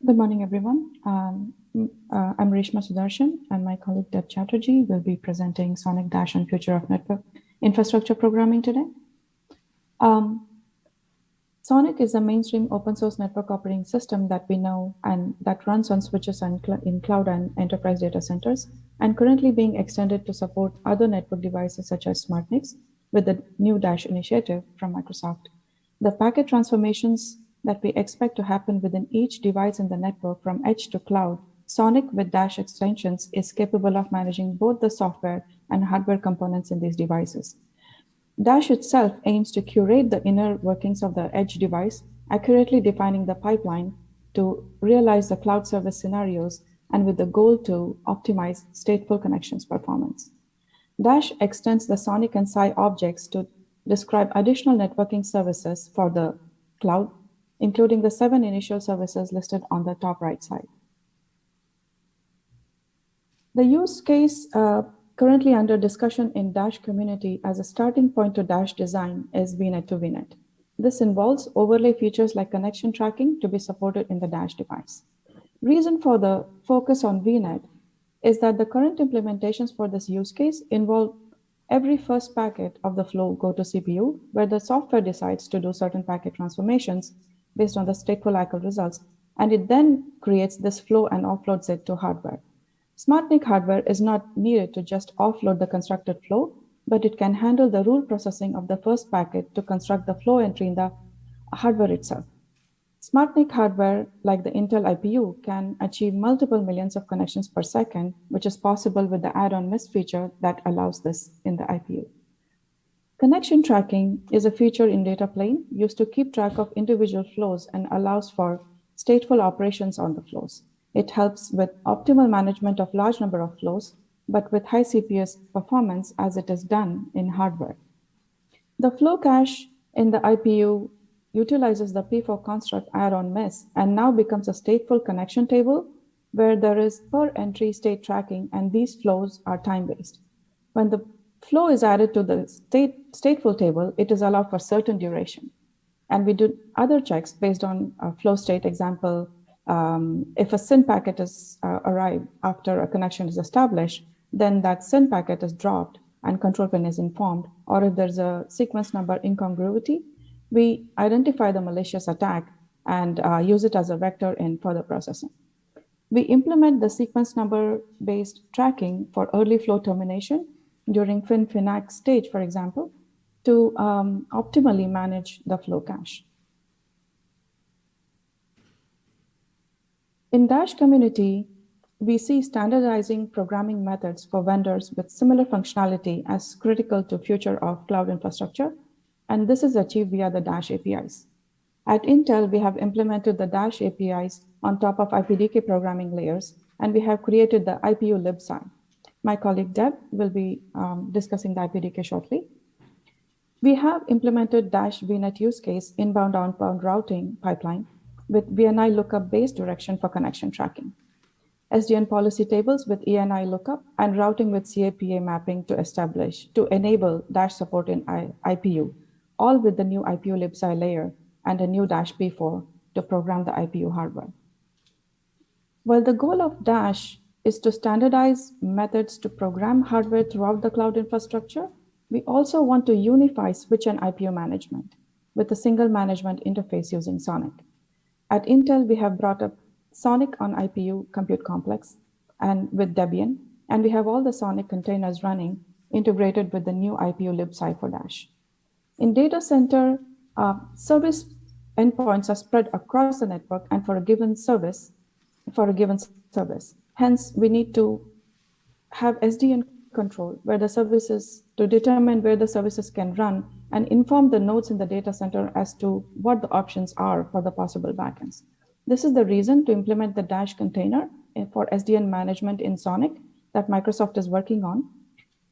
Good morning, everyone. I'm Reshma Sudarshan, and my colleague Deb Chatterjee will be presenting Sonic Dash and Future of Network Infrastructure Programming today. Sonic is a mainstream open source network operating system that we know and that runs on switches and in cloud and enterprise data centers, and currently being extended to support other network devices such as SmartNICs with the new Dash initiative from Microsoft. The packet transformations that we expect to happen within each device in the network from edge to cloud, Sonic with Dash extensions is capable of managing both the software and hardware components in these devices. Dash itself aims to curate the inner workings of the edge device, accurately defining the pipeline to realize the cloud service scenarios and with the goal to optimize stateful connections performance. Dash extends the Sonic and Psi objects to describe additional networking services for the cloud, including the 7 initial services listed on the top right side. The use case currently under discussion in Dash community as a starting point to Dash design is VNet to VNet. This involves overlay features like connection tracking to be supported in the Dash device. Reason for the focus on VNet is that the current implementations for this use case involve every first packet of the flow go to CPU, where the software decides to do certain packet transformations based on the stateful ICL results, and it then creates this flow and offloads it to hardware. SmartNIC hardware is not needed to just offload the constructed flow, but it can handle the rule processing of the first packet to construct the flow entry in the hardware itself. SmartNIC hardware, like the Intel IPU, can achieve multiple millions of connections per second, which is possible with the add-on MIST feature that allows this in the IPU. Connection tracking is a feature in data plane used to keep track of individual flows and allows for stateful operations on the flows. It helps with optimal management of large number of flows, but with high CPS performance as it is done in hardware. The flow cache in the IPU utilizes the P4 construct add-on MIS and now becomes a stateful connection table where there is per entry state tracking, and these flows are time-based. When the flow is added to the stateful table, it is allowed for certain duration. And we do other checks based on flow state. Example, if a SYN packet is arrived after a connection is established, then that SYN packet is dropped and control plane is informed. Or if there's a sequence number incongruity, we identify the malicious attack and use it as a vector in further processing. We implement the sequence number-based tracking for early flow termination during FIN-FINAC stage, for example, to optimally manage the flow cache. In Dash community, we see standardizing programming methods for vendors with similar functionality as critical to future of cloud infrastructure, and this is achieved via the Dash APIs. At Intel, we have implemented the Dash APIs on top of IPDK programming layers, and we have created the IPU libsci. My colleague Deb will be discussing the IPDK shortly. We have implemented Dash VNet use case inbound outbound routing pipeline with VNI lookup based direction for connection tracking. SDN policy tables with ENI lookup and routing with CAPA mapping to enable Dash support in IPU, all with the new IPU libsci layer and a new Dash P4 to program the IPU hardware. While the goal of Dash is to standardize methods to program hardware throughout the cloud infrastructure, we also want to unify switch and IPU management with a single management interface using Sonic. At Intel, we have brought up Sonic on IPU compute complex and with Debian, and we have all the Sonic containers running integrated with the new IPU libsci for Dash. In data center, service endpoints are spread across the network and for a given service. Hence, we need to have SDN control where the services to determine where the services can run and inform the nodes in the data center as to what the options are for the possible backends. This is the reason to implement the Dash container for SDN management in Sonic that Microsoft is working on.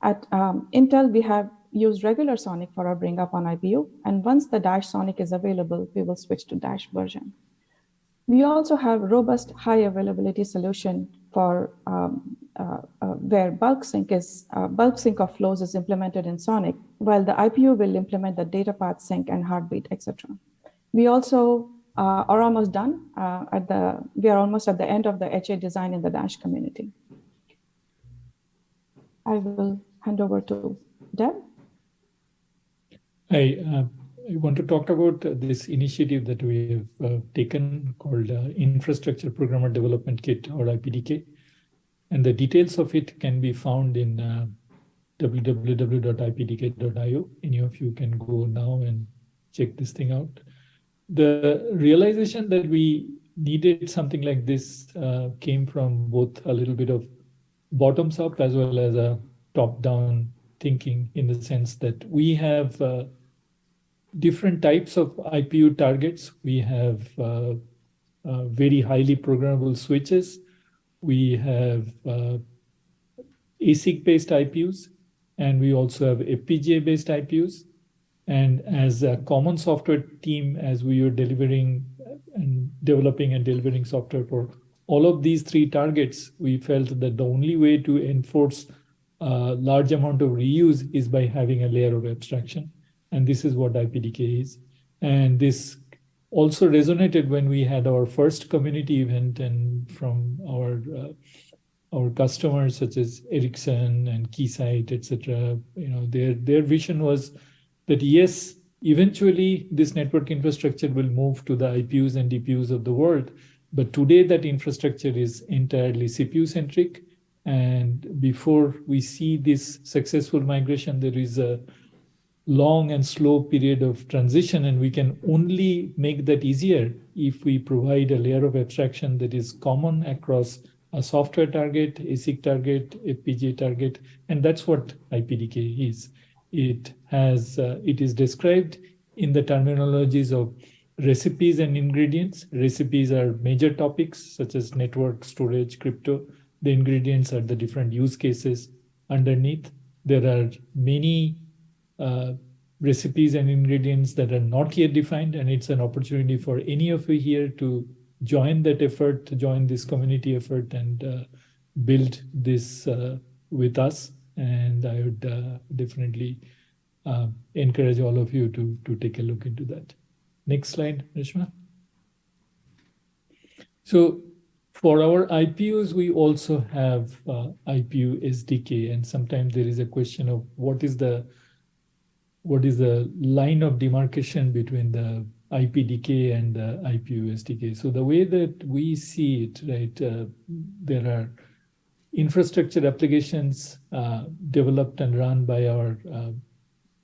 At Intel, we have used regular Sonic for our bring up on IPU, and once the Dash Sonic is available, we will switch to Dash version. We also have robust high availability solution for where bulk sync of flows is implemented in Sonic, while the IPU will implement the data path sync and heartbeat, etc. We also are almost done. We are almost at the end of the HA design in the Dash community. I will hand over to Deb. I want to talk about this initiative that we have taken called Infrastructure Programmer Development Kit, or IPDK. And the details of it can be found in www.ipdk.io. Any of you can go now and check this thing out. The realization that we needed something like this came from both a little bit of bottoms up as well as a top down thinking, in the sense that we have different types of IPU targets. We have very highly programmable switches. We have ASIC-based IPUs, and we also have FPGA-based IPUs. And as a common software team, as we are delivering and developing and delivering software for all of these three targets, we felt that the only way to enforce a large amount of reuse is by having a layer of abstraction. And this is what IPDK is. And this also resonated when we had our first community event, and from our customers such as Ericsson and Keysight, etc. Their vision was that yes, eventually this network infrastructure will move to the IPUs and DPUs of the world, but today that infrastructure is entirely CPU centric. And before we see this successful migration, there is a long and slow period of transition, and we can only make that easier if we provide a layer of abstraction that is common across a software target, ASIC target, FPGA target, and that's what IPDK is. It is described in the terminologies of recipes and ingredients. Recipes are major topics such as network, storage, crypto. The ingredients are the different use cases underneath. There are many recipes and ingredients that are not yet defined, and it's an opportunity for any of you here to join that effort, to join this community effort, and build this with us. And I would definitely encourage all of you to take a look into that. Next slide, Reshma. So for our IPUs, we also have IPU SDK, and sometimes there is a question of what is the line of demarcation between the IPDK and the IPU SDK. So the way that we see it, right, there are infrastructure applications developed and run by our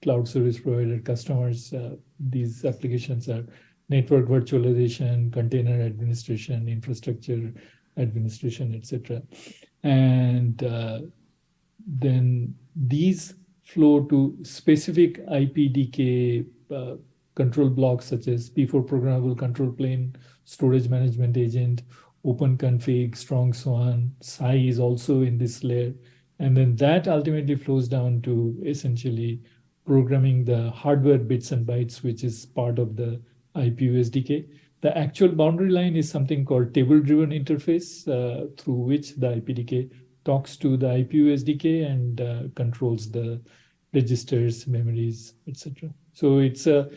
cloud service provider customers. These applications are network virtualization, container administration, infrastructure administration, etc. And then these flow to specific IPDK control blocks such as P4 programmable control plane, storage management agent, open config, strong swan, SI is also in this layer. And then that ultimately flows down to essentially programming the hardware bits and bytes, which is part of the IPU SDK. The actual boundary line is something called table-driven interface, through which the IPDK talks to the IPU SDK and controls the registers, memories, etc. So it's a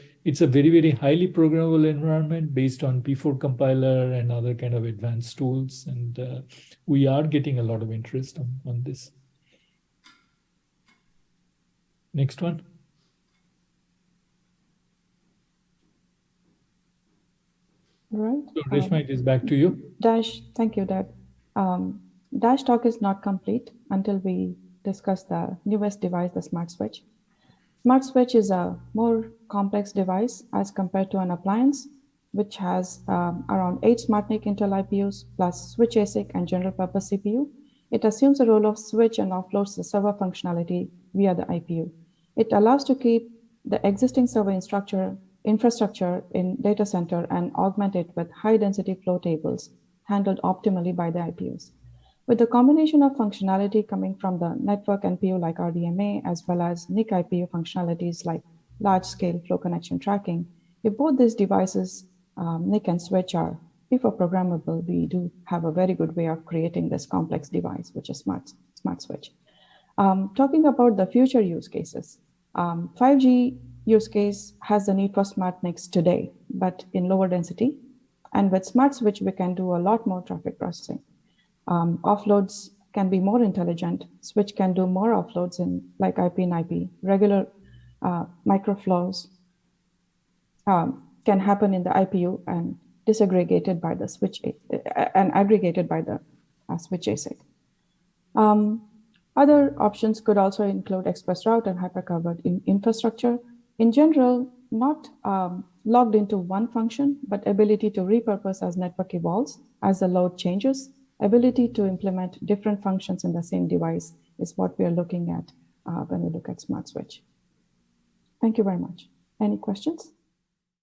very, very highly programmable environment based on P4 compiler and other kind of advanced tools. And we are getting a lot of interest on this. Next one. All right. So Reshma, it is back to you. Dash, thank you, Deb. Dash talk is not complete until we discuss the newest device, the Smart Switch. Smart Switch is a more complex device as compared to an appliance, which has around 8 SmartNIC Intel IPUs plus switch ASIC and general purpose CPU. It assumes the role of switch and offloads the server functionality via the IPU. It allows to keep the existing server infrastructure in data center and augment it with high density flow tables handled optimally by the IPUs. With the combination of functionality coming from the network NPU like RDMA, as well as NIC IPU functionalities like large-scale flow connection tracking, if both these devices, NIC and switch, are P4 programmable, we do have a very good way of creating this complex device, which is Smart Switch. Talking about the future use cases, 5G use case has the need for smart NICs today, but in lower density. And with smart switch, we can do a lot more traffic processing. Offloads can be more intelligent. Switch can do more offloads in like IP and IP. Regular microflows can happen in the IPU and disaggregated by the switch and aggregated by the switch ASIC. Other options could also include express route and hypercovered infrastructure. In general, not logged into one function, but ability to repurpose as network evolves, as the load changes. Ability to implement different functions in the same device is what we are looking at when we look at smart switch. Thank you very much. Any questions?